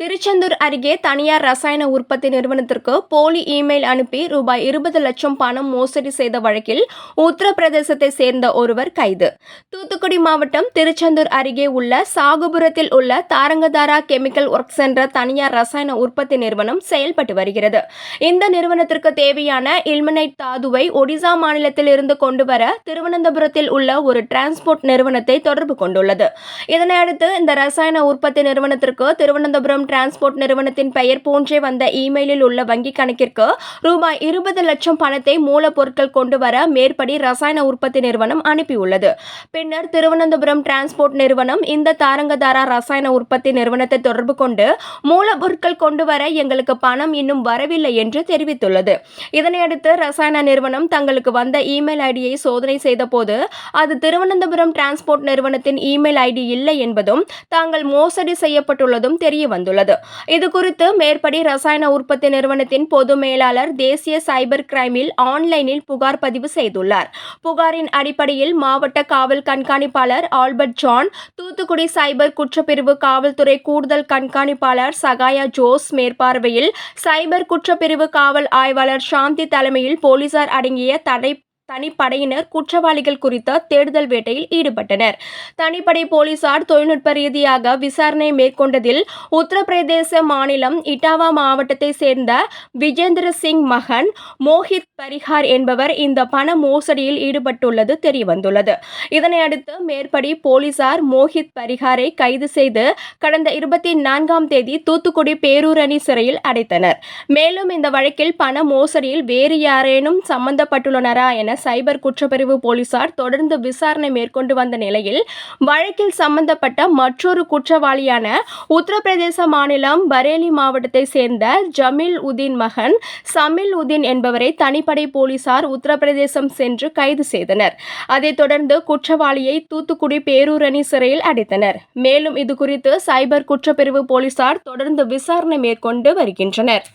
திருச்செந்தூர் அருகே தனியார் ரசாயன உற்பத்தி நிறுவனத்திற்கு போலி இமெயில் அனுப்பி ரூபாய் 20 லட்சம் பணம் மோசடி செய்த வழக்கில் உத்தரப்பிரதேசத்தை சேர்ந்த ஒருவர் கைது. தூத்துக்குடி மாவட்டம் திருச்செந்தூர் அருகே உள்ள சாகுபுரத்தில் உள்ள தாரங்கதாரா கெமிக்கல் ஒர்க்ஸ் என்ற தனியார் ரசாயன உற்பத்தி நிறுவனம் செயல்பட்டு வருகிறது. இந்த நிறுவனத்திற்கு தேவையான இல்மனைட் தாதுவை ஒடிசா மாநிலத்தில் இருந்து கொண்டுவர திருவனந்தபுரத்தில் உள்ள ஒரு டிரான்ஸ்போர்ட் நிறுவனத்தை தொடர்பு கொண்டுள்ளது. இதனையடுத்து இந்த ரசாயன உற்பத்தி நிறுவனத்திற்கு திருவனந்தபுரம் டிரான்ஸ்போர்ட் நிறுவனத்தின் பெயர் போன்றே வந்த இமெயிலில் உள்ள வங்கிக் கணக்கிற்கு ரூபாய் 20 லட்சம் பணத்தை மூலப்பொருட்கள் கொண்டு வர மேற்படி ரசாயன உற்பத்தி நிறுவனம் அனுப்பியுள்ளது. பின்னர் திருவனந்தபுரம் டிரான்ஸ்போர்ட் நிறுவனம் இந்த தாரங்கதாரா ரசாயன உற்பத்தி நிறுவனத்தை தொடர்பு கொண்டு மூலப்பொருட்கள் கொண்டு வர எங்களுக்கு பணம் இன்னும் வரவில்லை என்று தெரிவித்துள்ளது. இதனையடுத்து ரசாயன நிறுவனம் தங்களுக்கு வந்த இமெயில் ஐடியை சோதனை செய்தபோது அது திருவனந்தபுரம் டிரான்ஸ்போர்ட் நிறுவனத்தின் இமெயில் ஐடி இல்லை என்பதும் தாங்கள் மோசடி செய்யப்பட்டுள்ளதும் தெரிய வந்துள்ளது. இதுகுறித்து மேற்படி ரசாயன உற்பத்தி நிறுவனத்தின் பொது மேலாளர் தேசிய சைபர் கிரைமில் ஆன்லைனில் புகார் பதிவு செய்துள்ளார். புகாரின் அடிப்படையில் மாவட்ட காவல் கண்காணிப்பாளர் ஆல்பர்ட் ஜான், தூத்துக்குடி சைபர் குற்றப்பிரிவு காவல்துறை கூடுதல் கண்காணிப்பாளர் சகாயா ஜோஸ் மேற்பார்வையில் சைபர் குற்றப்பிரிவு காவல் ஆய்வாளர் சாந்தி தலைமையில் போலீசார் அடங்கிய தனிப்படையினர் குற்றவாளிகள் குறித்த தேடுதல் வேட்டையில் ஈடுபட்டனர். தனிப்படை போலீசார் தொழில்நுட்ப ரீதியாக விசாரணை மேற்கொண்டதில் உத்தரப்பிரதேச மாநிலம் இட்டாவா மாவட்டத்தை சேர்ந்த விஜேந்திர சிங் மகன் மோஹித் பரிஹார் என்பவர் இந்த பண மோசடியில் ஈடுபட்டுள்ளது தெரியவந்துள்ளது. இதனையடுத்து மேற்படி போலீசார் மோஹித் பரிஹாரை கைது செய்து கடந்த 24ஆம் தேதி தூத்துக்குடி பேரூரணி சிறையில் அடைத்தனர். மேலும் இந்த வழக்கில் பண மோசடியில் வேறு யாரேனும் சம்பந்தப்பட்டுள்ளனரா என சைபர் குற்றப்பிரிவு போலீசார் தொடர்ந்து விசாரணை மேற்கொண்டு வந்த நிலையில் வழக்கில் சம்பந்தப்பட்ட மற்றொரு குற்றவாளியான உத்தரப்பிரதேச மாநிலம் பரேலி மாவட்டத்தை சேர்ந்த ஜமீல் உதீன் மகன் சமீல் உதீன் என்பவரை தனிப்படை போலீசார் உத்தரப்பிரதேசம் சென்று கைது செய்தனர். அதைத் தொடர்ந்து குற்றவாளியை தூத்துக்குடி பேரூரணி சிறையில் அடைத்தனர். மேலும் இதுகுறித்து சைபர் குற்றப்பிரிவு போலீசார் தொடர்ந்து விசாரணை மேற்கொண்டு வருகின்றனர்.